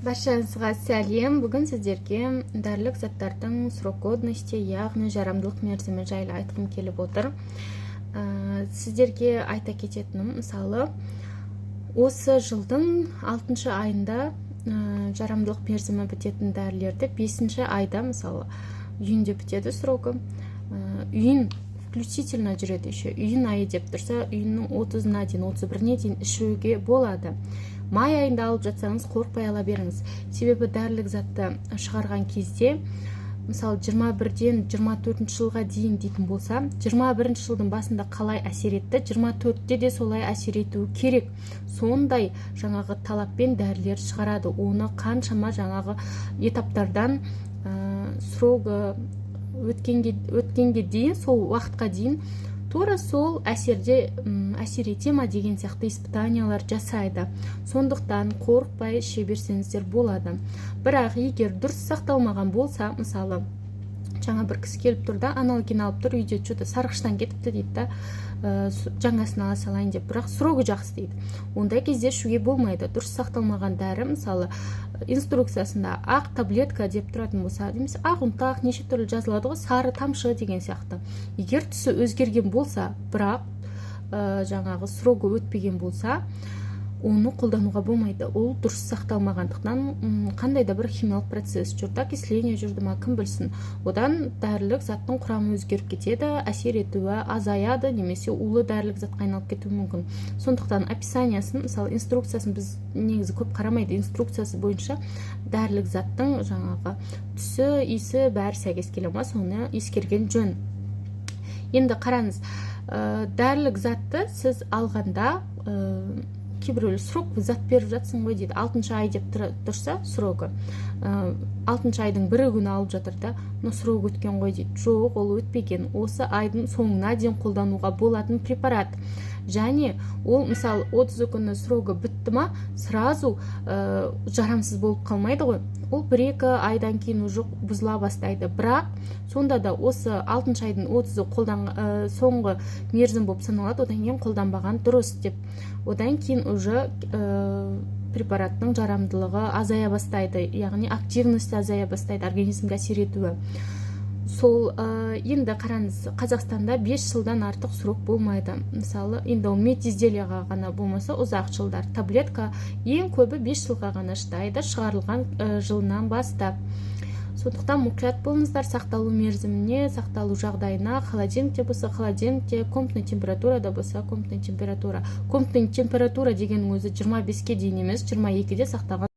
Баршаңызға сәлем. Бүгін сіздерге дәрілік заттардың срок годности, яғни жарамдылық мерзімі жайлы айтқым келіп отыр. Сіздерге айта кететінім, мысалы, осы жылдың 6 айында жарамдылық мерзімі бітетін дәрілерді 5 айда, мысалы, үйінде бітеді срогі. Үйін включительно жүреді еще. Үйін айы деп тұрса, үйінің 30-на дейін, 31-не дейін ішуге болады. Май айында алып жатсаңыз, қорықпай ала беріңіз. Себебі дәрілік затты шығарған кезде, мысалы 21-ден 24 жылға дейін дейтін болса, 21 жылдың басында қалай әсер етті, 24-те де солай әсер етуі керек. Сондай жаңағы талаппен дәрілер шығарады. Оны қаншама жаңағы этаптардан срогы өткенге дейін, сол уақытқа дейін тура сол әсер ете ма деген сияқты испытаниялар жасайды. Сондықтан қорықпай іше берсеңіздер болады. Бірақ егер дұрыс сақталмаған болса, мысалы, жаңа бір кісі келіп тұр да, аналогин алып тұр, үйде что-то сарғыштан кетіпті дейді да, жаңасын ала салайын деп, бірақ срогі жақсы дейді. Ондай кезде ішуге болмайды. Дұрыс сақталмаған дәрі, мысалы, инструкциясында ақ таблетка деп тұратын болса, немесе ақ ұнтақ неше түрлі жазылады ғой, сары тамшы деген сияқты. Егер түсі өзгерген болса, бірақ жаңағы срогі өтпеген болса, оны қолдануға болмайды. Ол дұрыс сақталмағандықтан қандай да бір химиялық процесс жүрді, окисление жүрді ма, кім білсін. Одан дәрілік заттың құрамы өзгеріп кетеді, әсер етуі азаяды, немесе улы дәрілік затқа айналып кетуі мүмкін. Сондықтан описаниясын, мысалы, инструкциясын біз негізі көп қарамайды. Инструкциясы бойынша дәрілік заттың жаңағы түсі, иісі бәрі сәйкес келе ма, соны ескерген жөн. Енді қараңыз, дәрілік затты сіз алғанда кейбіреулер срок зат беріп жатсың ғой дейді, 6 ай деп тұрса срогі, 6 айдың 1 күні алып жатыр да, но срок өткен ғой дейді. Жоқ, ол өтпеген. Осы айдың соңына дейін қолдануға болатын препарат. Және ол, мысалы, 30 күні срогі бітті ма, сразу жарамсыз болып қалмайды ғой. Ол 1-2 айдан кейін уже бұзыла бастайды. Бірақ сонда да осы 6 айдың 30-ы соңғы мерзім болып саналады, одан кейін қолданбаған дұрыс деп. Одан кейін уже препараттың жарамдылығы азая бастайды, яғни активность азая бастайды, организмге әсер етуі. Сол енді қараңыз, Қазақстанда 5 жылдан артық срок болмайды. Мысалы, енді ол медизделияға ғана болмаса ұзақ жылдар. Таблетка ең көбі 5 жылға ғана шыдайды, шығарылған жылынан бастап. Сондықтан мұқият болыңыздар сақталу мерзіміне, сақталу жағдайына. Холодильникте болса холодильникте, комнатный температурада болса комнатный температура. Комнатный температура дегеннің өзі 25-ке дейін емес, 22-де сақталған